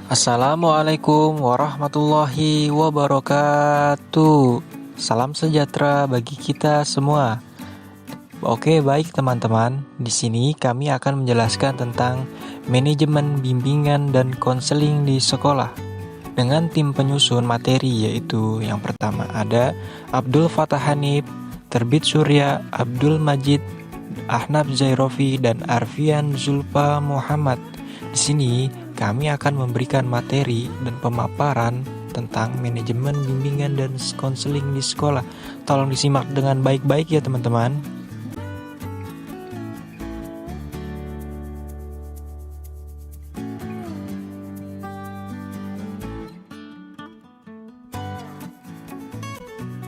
Assalamualaikum warahmatullahi wabarakatuh. Salam sejahtera bagi kita semua. Oke, baik teman-teman. Di sini kami akan menjelaskan tentang manajemen bimbingan dan konseling di sekolah dengan tim penyusun materi, yaitu yang pertama ada Abdul Fatah Hanif, Terbit Surya, Abdul Majid, Ahnaf Zairofi, dan Arfian Zulfa Muhammad. Di sini kami akan memberikan materi dan pemaparan tentang manajemen bimbingan dan konseling di sekolah. Tolong disimak dengan baik-baik ya teman-teman.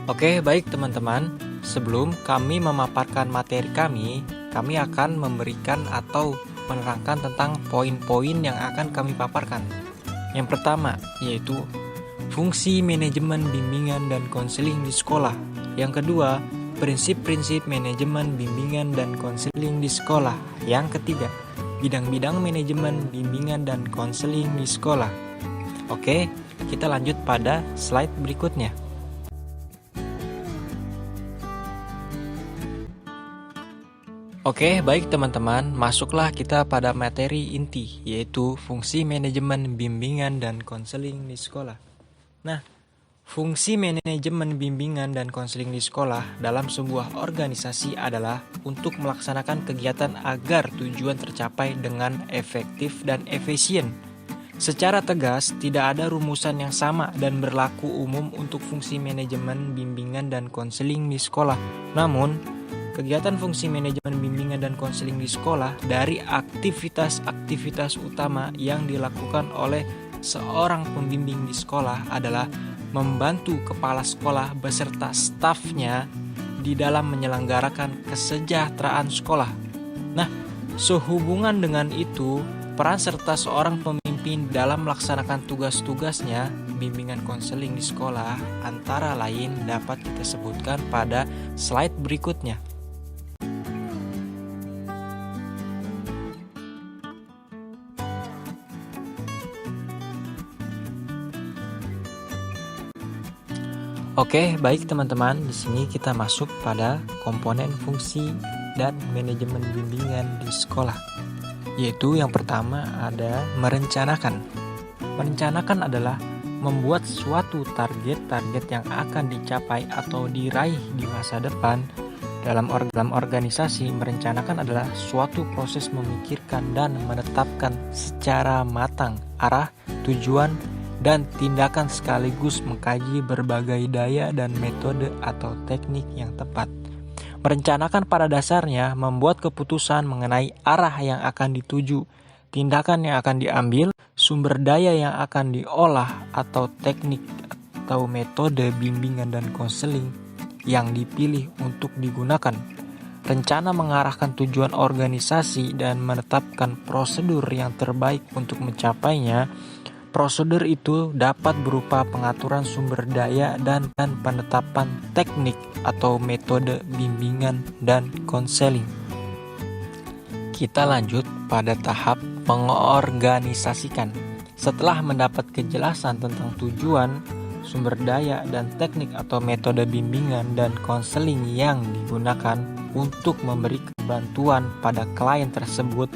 Oke, baik teman-teman. Sebelum kami memaparkan materi kami akan memberikan atau menerangkan tentang poin-poin yang akan kami paparkan. Yang pertama, yaitu fungsi manajemen bimbingan dan konseling di sekolah. Yang kedua, prinsip-prinsip manajemen bimbingan dan konseling di sekolah. Yang ketiga, bidang-bidang manajemen bimbingan dan konseling di sekolah. Oke, kita lanjut pada slide berikutnya. Oke, baik teman-teman, masuklah kita pada materi inti, yaitu fungsi manajemen bimbingan dan konseling di sekolah. Nah, fungsi manajemen bimbingan dan konseling di sekolah dalam sebuah organisasi adalah untuk melaksanakan kegiatan agar tujuan tercapai dengan efektif dan efisien. Secara tegas, tidak ada rumusan yang sama dan berlaku umum untuk fungsi manajemen bimbingan dan konseling di sekolah. Namun, kegiatan fungsi manajemen bimbingan dan konseling di sekolah dari aktivitas-aktivitas utama yang dilakukan oleh seorang pembimbing di sekolah adalah membantu kepala sekolah beserta stafnya di dalam menyelenggarakan kesejahteraan sekolah. Nah, sehubungan dengan itu, peran serta seorang pemimpin dalam melaksanakan tugas-tugasnya bimbingan konseling di sekolah antara lain dapat kita sebutkan pada slide berikutnya. Oke, baik teman-teman, di sini kita masuk pada komponen fungsi dan manajemen bimbingan di sekolah. Yaitu yang pertama ada merencanakan. Merencanakan adalah membuat suatu target-target yang akan dicapai atau diraih di masa depan. Dalam organisasi, merencanakan adalah suatu proses memikirkan dan menetapkan secara matang arah, tujuan, dan tindakan sekaligus mengkaji berbagai daya dan metode atau teknik yang tepat. Merencanakan pada dasarnya membuat keputusan mengenai arah yang akan dituju, tindakan yang akan diambil, sumber daya yang akan diolah, atau teknik atau metode bimbingan dan konseling yang dipilih untuk digunakan. Rencana mengarahkan tujuan organisasi dan menetapkan prosedur yang terbaik untuk mencapainya. Prosedur itu dapat berupa pengaturan sumber daya dan penetapan teknik atau metode bimbingan dan konseling. Kita lanjut pada tahap mengorganisasikan. Setelah mendapat kejelasan tentang tujuan, sumber daya, dan teknik atau metode bimbingan dan konseling yang digunakan untuk memberi bantuan pada klien tersebut,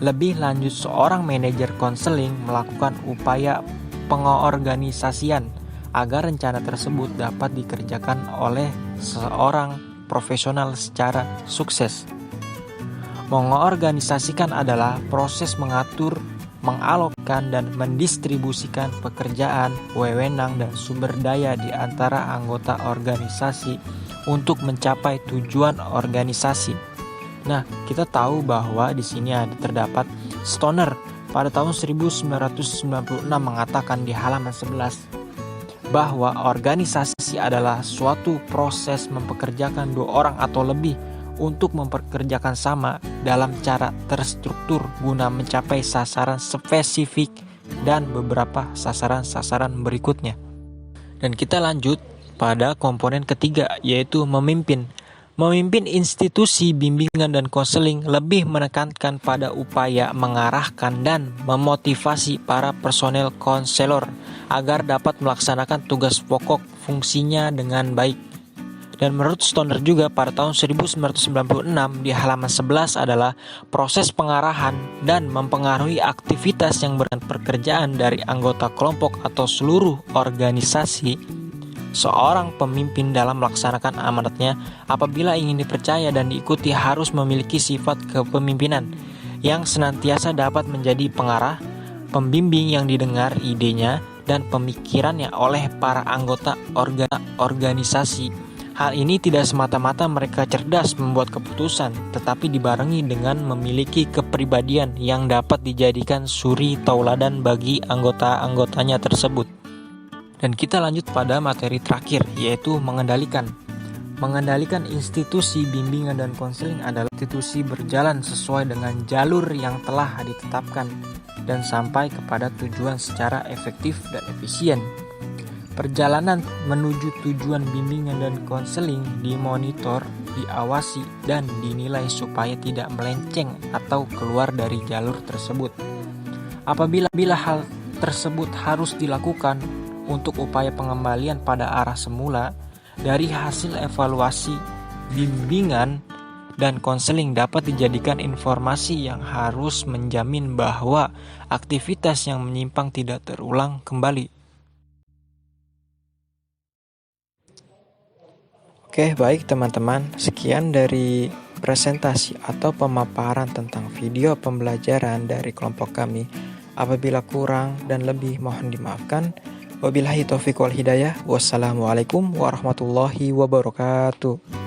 lebih lanjut seorang manajer konseling melakukan upaya pengorganisasian agar rencana tersebut dapat dikerjakan oleh seorang profesional secara sukses. Mengorganisasikan adalah proses mengatur, mengalokkan, dan mendistribusikan pekerjaan, wewenang, dan sumber daya di antara anggota organisasi untuk mencapai tujuan organisasi. Nah, kita tahu bahwa di sini terdapat Stoner pada tahun 1996 mengatakan di halaman 11 bahwa organisasi adalah suatu proses mempekerjakan dua orang atau lebih untuk mempekerjakan sama dalam cara terstruktur guna mencapai sasaran spesifik dan beberapa sasaran-sasaran berikutnya. Dan kita lanjut pada komponen ketiga, yaitu memimpin. Memimpin institusi bimbingan dan konseling lebih menekankan pada upaya mengarahkan dan memotivasi para personel konselor agar dapat melaksanakan tugas pokok fungsinya dengan baik. Dan menurut Stoner juga pada tahun 1996 di halaman 11 adalah proses pengarahan dan mempengaruhi aktivitas yang pekerjaan dari anggota kelompok atau seluruh organisasi. Seorang pemimpin dalam melaksanakan amanatnya apabila ingin dipercaya dan diikuti harus memiliki sifat kepemimpinan yang senantiasa dapat menjadi pengarah, pembimbing yang didengar idenya dan pemikirannya oleh para anggota organisasi. Hal ini tidak semata-mata mereka cerdas membuat keputusan, tetapi dibarengi dengan memiliki kepribadian yang dapat dijadikan suri tauladan bagi anggota-anggotanya tersebut. Dan kita lanjut pada materi terakhir, yaitu mengendalikan. Mengendalikan institusi bimbingan dan konseling adalah institusi berjalan sesuai dengan jalur yang telah ditetapkan dan sampai kepada tujuan secara efektif dan efisien. Perjalanan menuju tujuan bimbingan dan konseling dimonitor, diawasi, dan dinilai supaya tidak melenceng atau keluar dari jalur tersebut. Apabila hal tersebut harus dilakukan untuk upaya pengembalian pada arah semula, dari hasil evaluasi bimbingan dan konseling dapat dijadikan informasi yang harus menjamin bahwa aktivitas yang menyimpang tidak terulang kembali. Oke, baik teman-teman, sekian dari presentasi atau pemaparan tentang video pembelajaran dari kelompok kami. Apabila kurang dan lebih mohon dimaafkan. Wabillahi taufiq wal hidayah. Wassalamualaikum warahmatullahi wabarakatuh.